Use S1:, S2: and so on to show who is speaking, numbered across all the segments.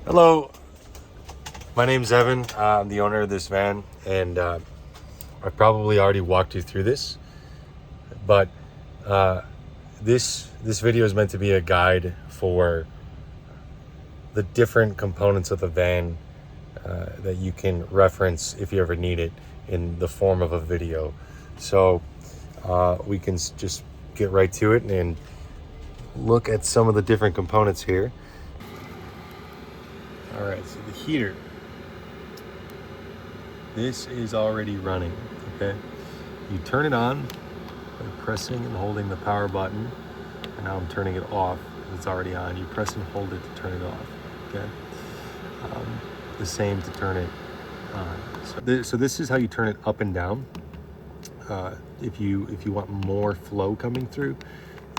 S1: Hello, my name's Evan. I'm the owner of this van, and I probably already walked you through this, but this video is meant to be a guide for the different components of the van that you can reference if you ever need it in the form of a video. So we can just get right to it and look at some of the different components here. All right, so the heater. This is already running, okay? You turn it on by pressing and holding the power button. And now I'm turning it off. It's already on. You press and hold it to turn it off, okay? The same to turn it on. So this is how you turn it up and down. If you want more flow coming through,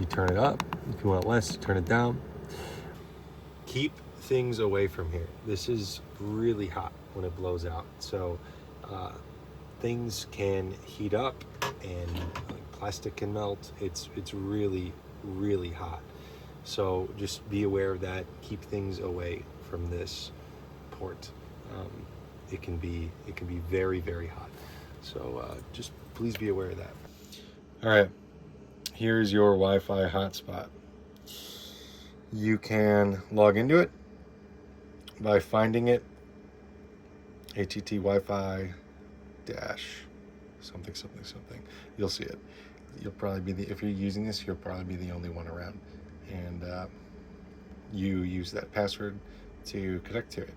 S1: you turn it up. If you want less, turn it down. Keep things away from here. This is really hot when it blows out. So things can heat up and plastic can melt. It's really, really hot. So just be aware of that. Keep things away from this port. It can be very, very hot. So just please be aware of that. All right, here's your Wi-Fi hotspot. You can log into it by finding it, ATT Wi-Fi dash something. You'll see it. You'll probably be if you're using this, you'll probably be the only one around, and you use that password to connect to it.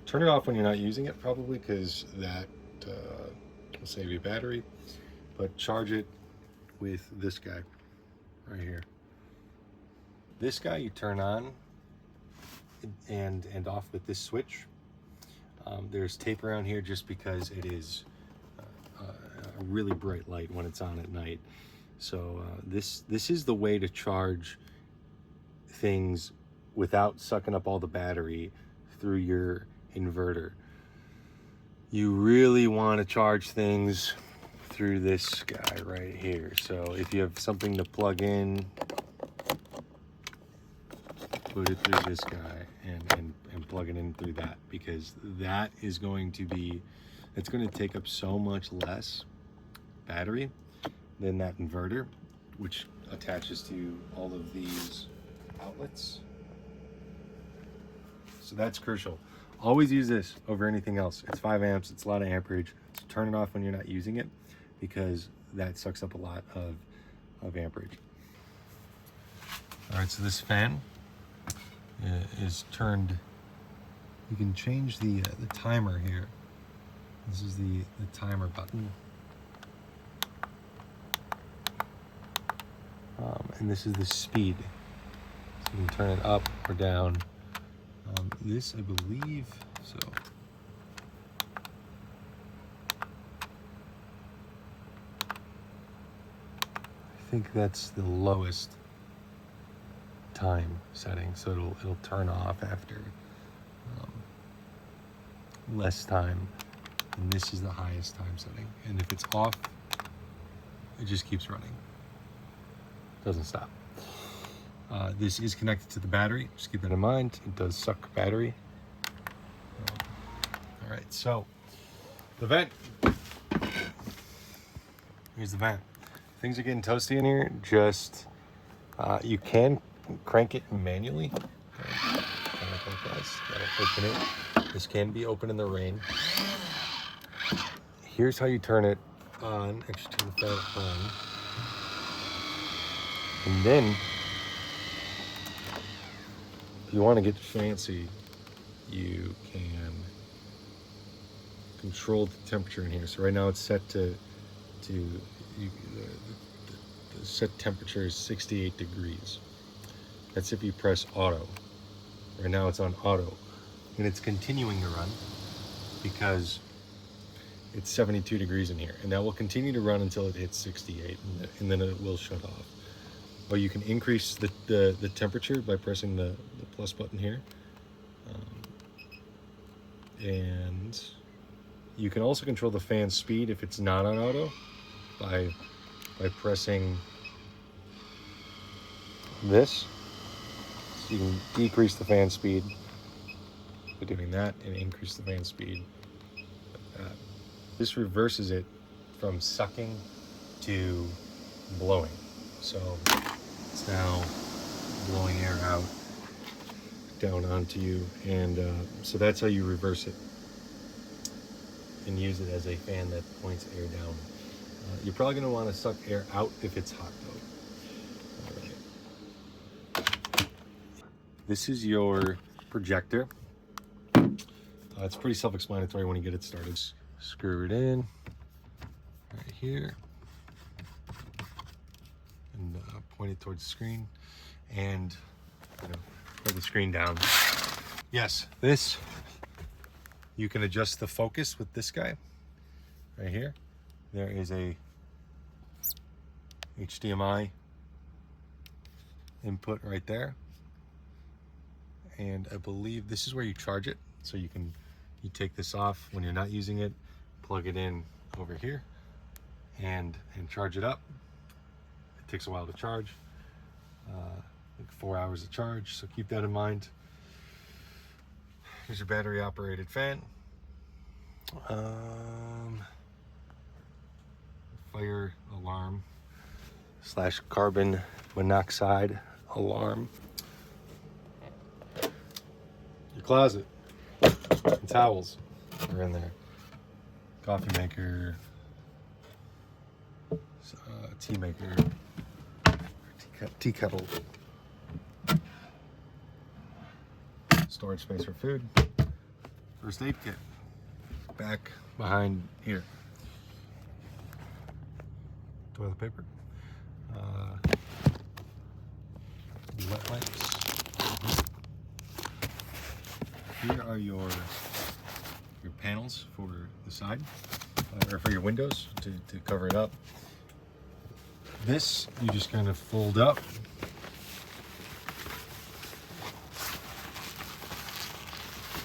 S1: Turn it off when you're not using it, probably, because that will save you battery. But charge it with this guy right here. This guy you turn on and off with this switch. There's tape around here just because it is a really bright light when it's on at night. So this is the way to charge things without sucking up all the battery through your inverter. You really want to charge things through this guy right here. So if you have something to plug in, put it through this guy and plug it in through that, because that is going to be, it's going to take up so much less battery than that inverter, which attaches to all of these outlets. So that's crucial. Always use this over anything else. It's 5 amps, it's a lot of amperage. So turn it off when you're not using it, because that sucks up a lot of amperage. All right, so this fan is turned. You can change the timer here. This is the timer button. And this is the speed. So you can turn it up or down. This, I believe, so. I think that's the lowest time setting, so it'll turn off after less time, and this is the highest time setting, and if it's off, it just keeps running, doesn't stop. This is connected to the battery, just keep that in mind. It does suck battery. All right, so the vent. Here's the vent. Things are getting toasty in here. Just you can crank it manually. Okay. That'll open it. This can be open in the rain. Here's how you turn it on. Actually, turn the fan on. And then, if you want to get fancy, you can control the temperature in here. So right now it's set to the set temperature is 68 degrees. That's if you press auto. Right now it's on auto, and it's continuing to run because it's 72 degrees in here, and that will continue to run until it hits 68, and then it will shut off. Or you can increase the temperature by pressing the plus button here, and you can also control the fan speed if it's not on auto by pressing this. You can decrease the fan speed by doing that and increase the fan speed like that. This reverses it from sucking to blowing. So it's now blowing air out down onto you, and so that's how you reverse it and use it as a fan that points air down. You're probably going to want to suck air out if it's hot though. All right. This is your projector. It's pretty self-explanatory when you get it started. Screw it in right here and point it towards the screen, and pull the screen down. Yes, this, you can adjust the focus with this guy right here. There is a HDMI input right there, and I believe this is where you charge it. So you take this off when you're not using it, plug it in over here, and charge it up. It takes a while to charge, like 4 hours to charge, so keep that in mind. Here's your battery operated fan. Fire alarm / carbon monoxide alarm. Your closet and towels are in there. Coffee maker, tea maker, tea kettle. Storage space for food. First aid kit back behind here. Toilet paper. Wet wipes. Here are your panels for the side, or for your windows to cover it up. This you just kind of fold up.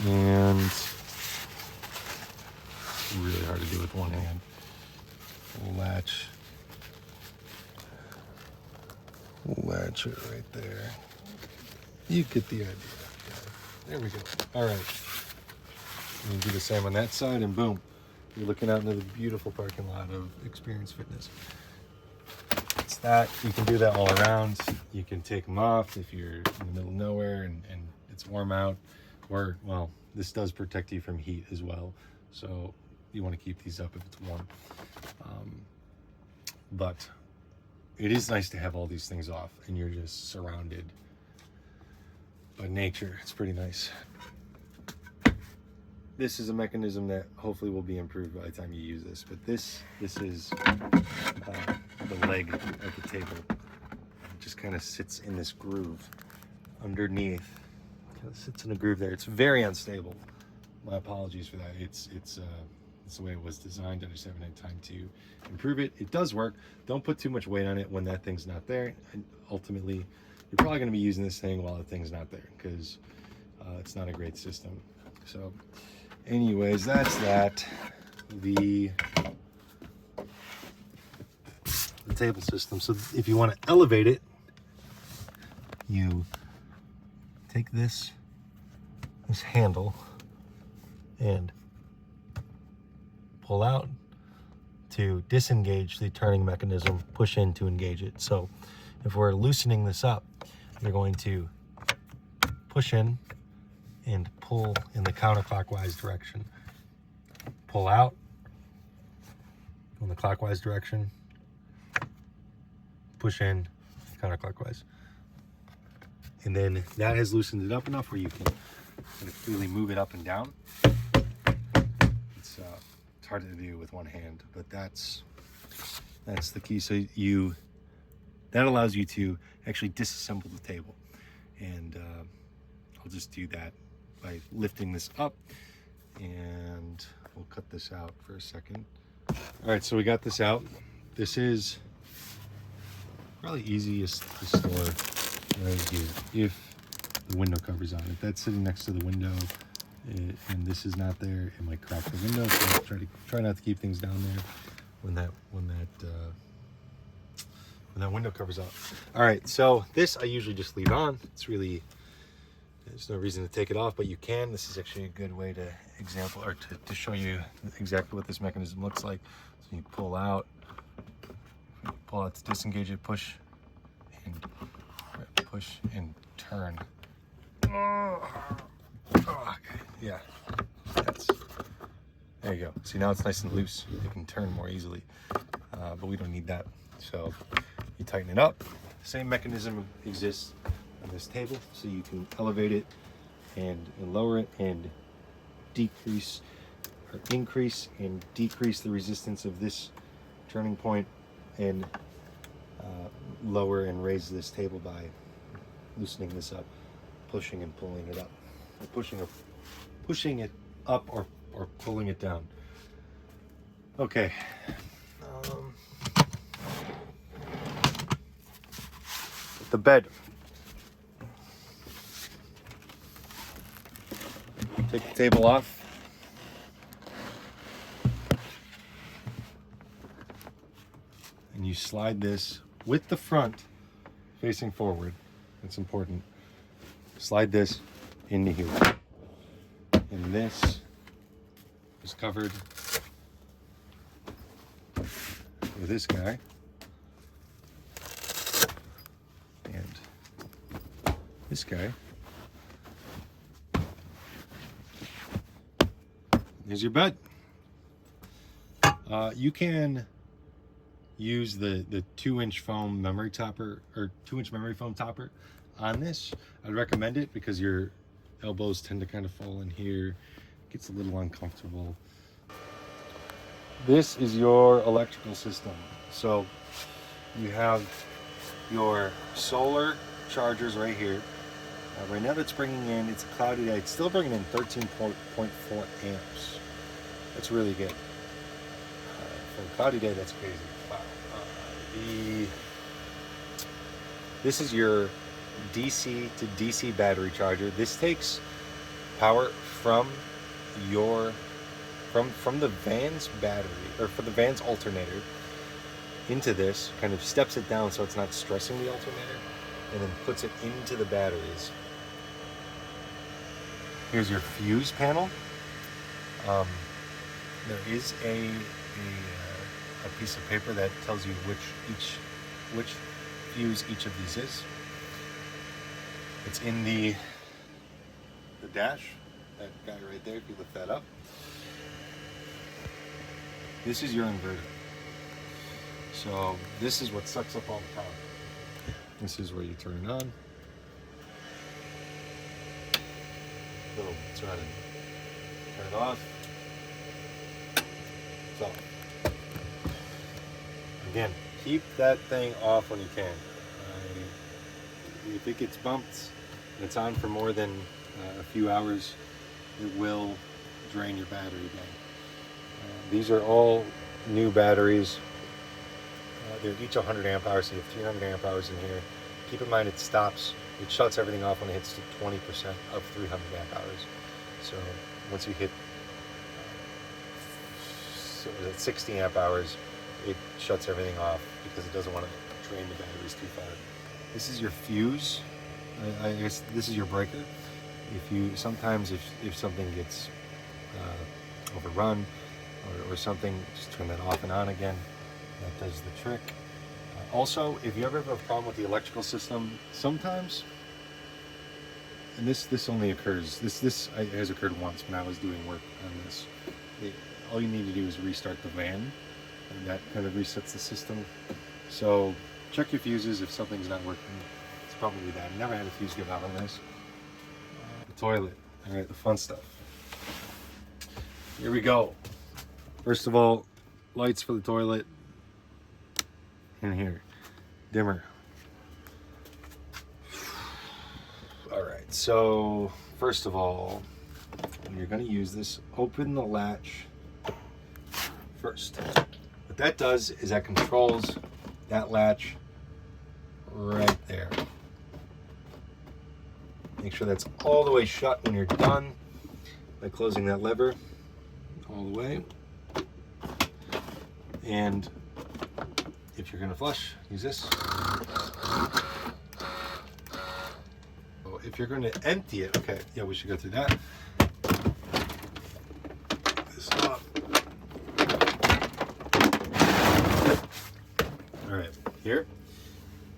S1: And really hard to do with one hand. Latch it right there. You get the idea. There we go. All right. You do the same on that side, and boom, you're looking out into the beautiful parking lot of Experience Fitness. It's that. You can do that all around. You can take them off if you're in the middle of nowhere and it's warm out. Or, well, this does protect you from heat as well, so you want to keep these up if it's warm. But it is nice to have all these things off, and you're just surrounded by nature. It's pretty nice. This is a mechanism that hopefully will be improved by the time you use this, but this is the leg of the table. It just kind of sits in this groove underneath. It sits in a groove there. It's very unstable. My apologies for that. It's the way it was designed. I just haven't had time to improve it. It does work. Don't put too much weight on it when that thing's not there. And ultimately, you're probably going to be using this thing while the thing's not there, because it's not a great system. So anyways, that's that. The table system. So if you want to elevate it, you take this handle and pull out to disengage the turning mechanism, push in to engage it. So if we're loosening this up, you're going to push in and pull in the counterclockwise direction. Pull out in the clockwise direction, push in counterclockwise. And then that has loosened it up enough where you can kind of freely move it up and down. It's hard to do with one hand, but that's the key. So that allows you to actually disassemble the table. And I'll just do that by lifting this up, and we'll cut this out for a second. All right, so we got this out. This is probably easiest to store right here if the window cover's on. If that's sitting next to the window and this is not there, it might crack the window. So try not to keep things down there when that window cover's up. All right, so this I usually just leave on. It's really There's no reason to take it off, but you can. This is actually a good way to example, or to show you exactly what this mechanism looks like. So you pull out to disengage it, push and turn. Okay. Yeah, there you go. See, now it's nice and loose. It can turn more easily, but we don't need that. So you tighten it up. Same mechanism exists on this table, so you can elevate it and lower it and decrease or increase and decrease the resistance of this turning point, and lower and raise this table by loosening this up, pushing and pulling it up, or pushing it up or pulling it down. Okay. The bed. Take the table off. And you slide this with the front facing forward. It's important. Slide this into here. And this is covered with this guy. And this guy. Here's your bed. You can use the 2-inch foam memory topper, or 2-inch memory foam topper on this. I'd recommend it because your elbows tend to kind of fall in here. It gets a little uncomfortable. This is your electrical system. So you have your solar chargers right here. Right now that's bringing in, it's a cloudy day, it's still bringing in 13.4 amps. That's really good. For a cloudy day, that's crazy. Wow. This is your DC to DC battery charger. This takes power from the van's battery, or from the van's alternator, into this, kind of steps it down so it's not stressing the alternator, and then puts it into the batteries. Here's your fuse panel. There is a piece of paper that tells you which fuse each of these is. It's in the dash, that guy right there, if you lift that up. This is your inverter. So this is what sucks up all the power. This is where you turn it on. Boom, it's running. Turn it off. It's off. Again, keep that thing off when you can. If it gets bumped and it's on for more than a few hours, it will drain your battery bank. These are all new batteries. They're each 100 amp hours, so you have 300 amp hours in here. Keep in mind it shuts everything off when it hits to 20% of 300 amp hours. So once you hit 60 amp hours, it shuts everything off because it doesn't want to drain the batteries too far. This is your fuse. I guess this is your breaker. Sometimes if something gets overrun or something, just turn that off and on again. That does the trick. Also, if you ever have a problem with the electrical system, sometimes, and this only occurs, this has occurred once when I was doing work on this. All you need to do is restart the van, and that kind of resets the system. So check your fuses if something's not working. It's probably that. I never had a fuse give out on this. The toilet. All right, the fun stuff. Here we go. First of all, lights for the toilet. In here, dimmer. All right, so first of all, when you're going to use this, open the latch first. What that does is that controls that latch right there. Make sure that's all the way shut when you're done by closing that lever all the way. And if you're going to flush, use this. if you're going to empty it, okay, yeah, we should go through that. This up. All right, here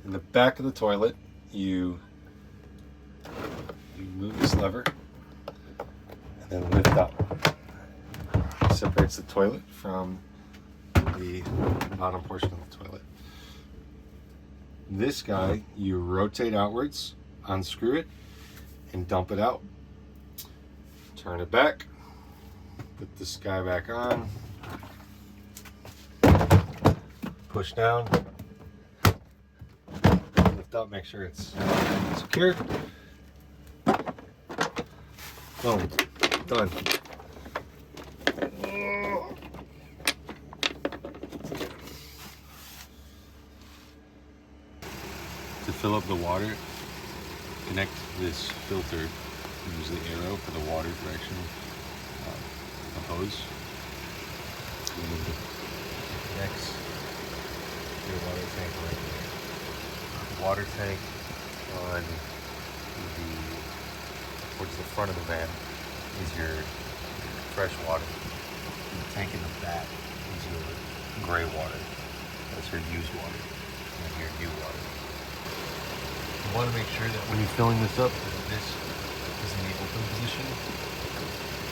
S1: in the back of the toilet, you move this lever and then lift up. It separates the toilet from the bottom portion of the toilet. This guy, you rotate outwards, unscrew it, and dump it out. Turn it back, put this guy back on, push down, lift up, make sure it's secure. Boom, done. To fill up the water, connect this filter, use the arrow for the water direction, the hose. Next, your water tank right there. The water tank on towards the front of the van is your fresh water. And the tank in the back is your gray water. That's your used water, and your new water. You want to make sure that when you're filling this up, this is in the open position,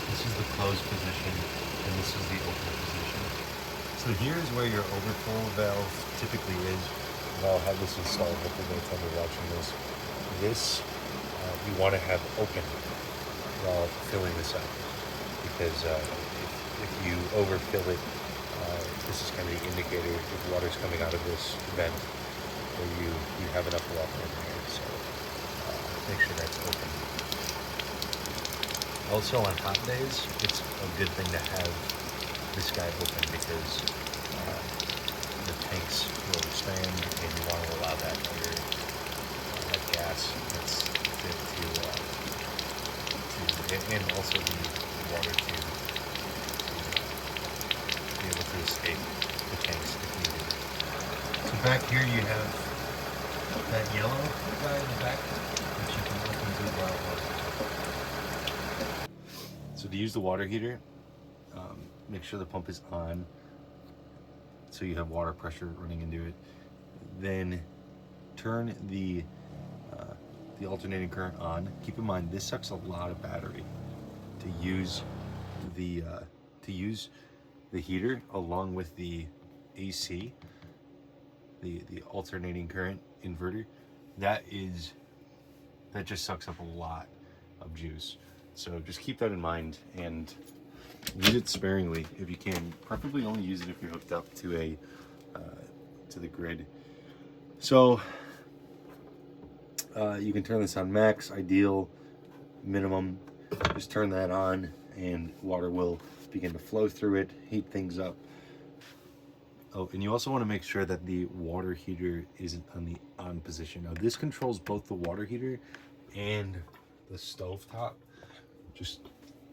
S1: this is the closed position, and this is the open position. So here's where your overflow valve typically is. And I'll have this installed hopefully by the time you're watching this. This you want to have open while filling this up, because if you overfill it, this is kind of the indicator if water's coming out of this vent, or you have enough water in there. So make sure that's open. Also on hot days, it's a good thing to have this guy open, because the tanks will expand and you want to allow that air, that gas that's fit to and also the water to be able to escape the tanks if needed. So back here you have that yellow guy in the back, which you can open to while water. So to use the water heater, make sure the pump is on, so you have water pressure running into it. Then turn the alternating current on. Keep in mind, this sucks a lot of battery to use the heater along with the AC, the alternating current inverter. That just sucks up a lot of juice. So just keep that in mind and use it sparingly if you can. Preferably only use it if you're hooked up to the grid. So you can turn this on max, ideal, minimum. Just turn that on and water will begin to flow through it, heat things up. Oh, and you also want to make sure that the water heater isn't on the on position. Now this controls both the water heater and the stove top. Just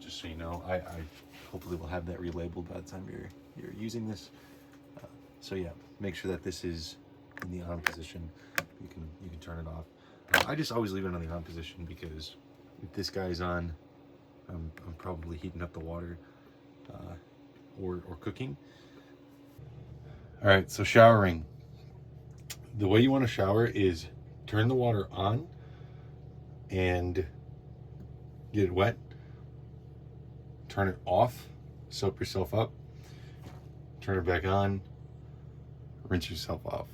S1: so you know, I hopefully will have that relabeled by the time you're using this. So yeah, make sure that this is in the on position. You can turn it off. I just always leave it on the on position, because if this guy's on, I'm probably heating up the water or cooking. All right, so showering. The way you want to shower is turn the water on and get it wet. Turn it off, soap yourself up, turn it back on, rinse yourself off,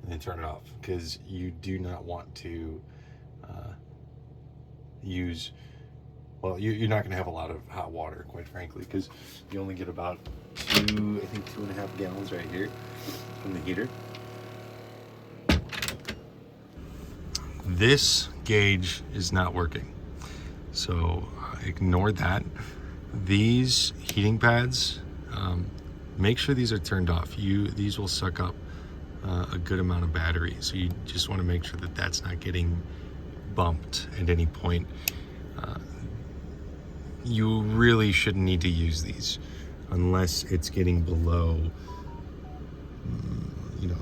S1: and then turn it off, because you do not want to use, well, you're not going to have a lot of hot water, quite frankly, because you only get about 2.5 gallons right here from the heater. This gauge is not working, so ignore that. These heating pads, make sure these are turned off. These will suck up a good amount of battery, so you just want to make sure that that's not getting bumped at any point. You really shouldn't need to use these unless it's getting below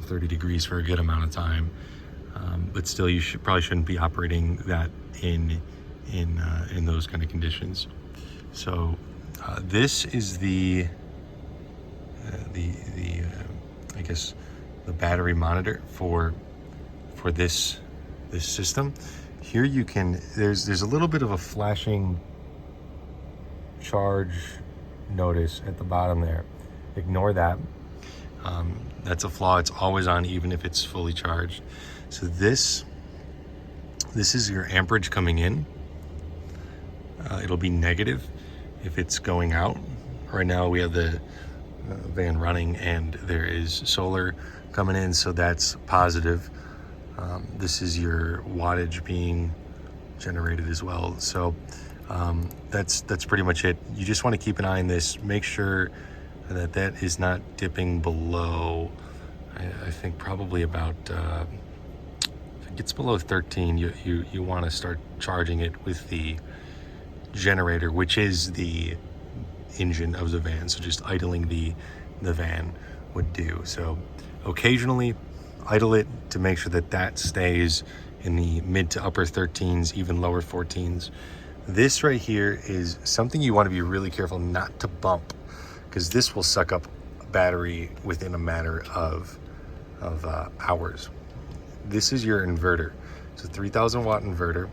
S1: 30 degrees for a good amount of time, but still you probably shouldn't be operating that in those kind of conditions. So this is the I guess the battery monitor for this system. Here you can, there's a little bit of a flashing charge notice at the bottom there. Ignore that. That's a flaw. It's always on even if it's fully charged. So this is your amperage coming in. It'll be negative if it's going out. Right now we have the van running and there is solar coming in, so that's positive. This is your wattage being generated as well. So that's pretty much it. You just want to keep an eye on this. Make sure that is not dipping below, I think probably about, if it gets below 13, you want to start charging it with the generator, which is the engine of the van. So just idling the van would do. So occasionally idle it to make sure that stays in the mid to upper 13s, even lower 14s. This right here is something you want to be really careful not to bump, because this will suck up battery within a matter of hours. This is your inverter. It's a 3000 watt inverter.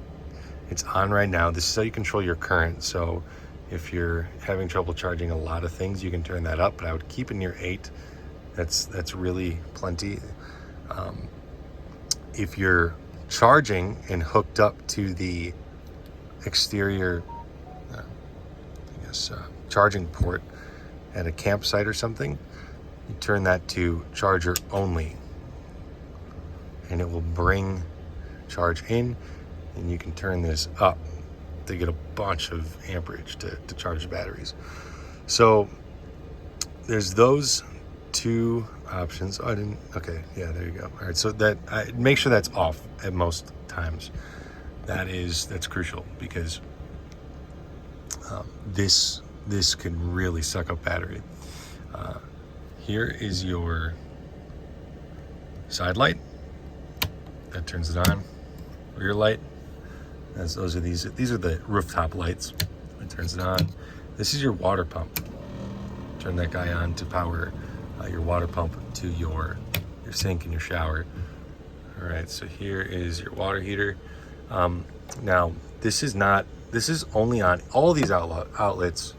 S1: It's on right now. This is how you control your current. So if you're having trouble charging a lot of things, you can turn that up, but I would keep it near 8. That's really plenty. If you're charging and hooked up to the exterior, charging port at a campsite or something, you turn that to charger only, and it will bring charge in, and you can turn this up to get a bunch of amperage to charge the batteries. So there's those two options. Oh, I didn't, okay, yeah, there you go. All right, so that make sure that's off at most times. That's crucial, because this can really suck up battery. Here is your side light that turns it on. Rear light, these are the rooftop lights. It turns it on. This is your water pump. Turn that guy on to power your water pump to your sink and your shower. All right, so here is your water heater. Now this is only on, all these outlets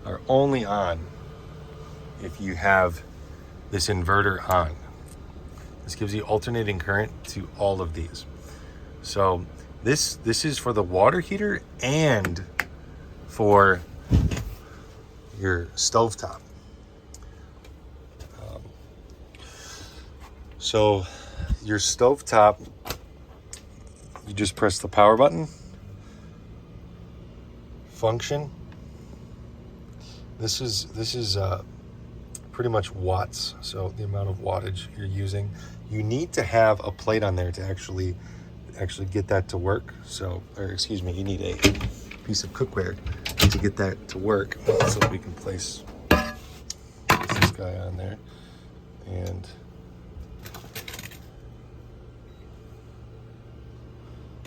S1: are only on if you have this inverter on. This gives you alternating current to all of these. So this is for the water heater and for your stovetop. So your stovetop, you just press the power button, function. This is pretty much watts, so the amount of wattage you're using. You need to have a plate on there to actually get that to work. So, or excuse me, you need a piece of cookware to get that to work. So we can place this guy on there, and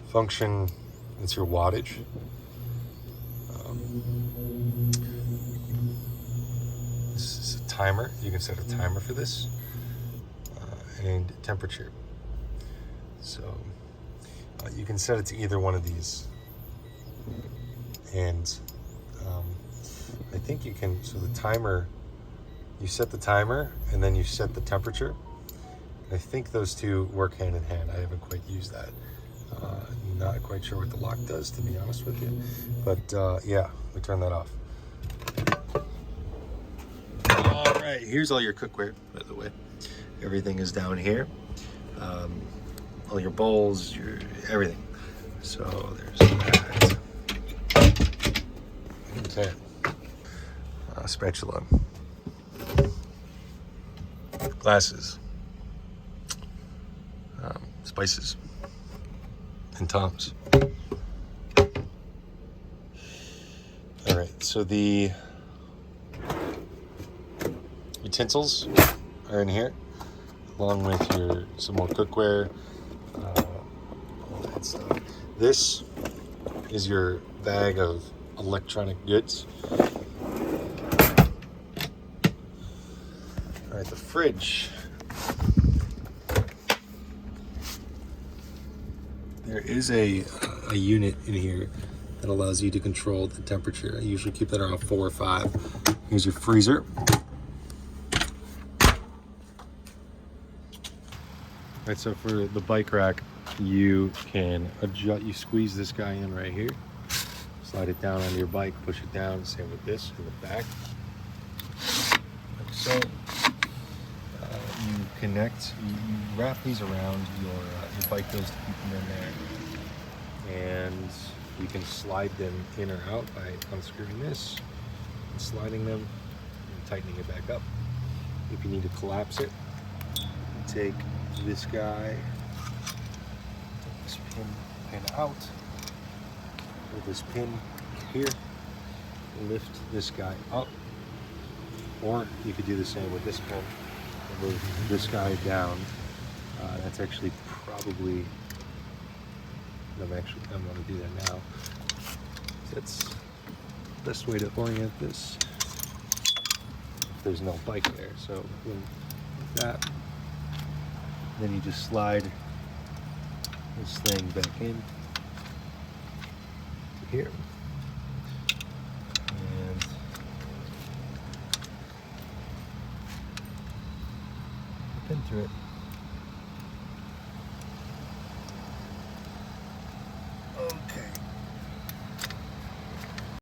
S1: function, it's your wattage. This is a timer. You can set a timer for this, and temperature. So you can set it to either one of these, and I think you can. So the timer, you set the timer, and then you set the temperature. I think those two work hand in hand. I haven't quite used that. Not quite sure what the lock does, to be honest with you, but yeah, we turn that off. All right, here's all your cookware, by the way. Everything is down here. All your bowls, your everything. So there's that. Okay. Spatula. Glasses. Spices. And Toms. All right, so the utensils are in here, along with some more cookware. that stuff. This is your bag of electronic goods. All right, the fridge. There is a unit in here that allows you to control the temperature. I usually keep that around 4 or 5. Here's your freezer. All right, so for the bike rack, you can adjust, you squeeze this guy in right here, slide it down on your bike, push it down, same with this in the back, like so. You connect, you wrap these around your bike goes to keep them in there, and you can slide them in or out by unscrewing this and sliding them and tightening it back up. If you need to collapse it, you take this guy, take this pin out, with this pin here, lift this guy up, or you could do the same with this pin. Move this guy down. That's actually probably, I'm going to do that now. That's the best way to orient this if there's no bike there. So like that, then you just slide this thing back in to here, and pin through it.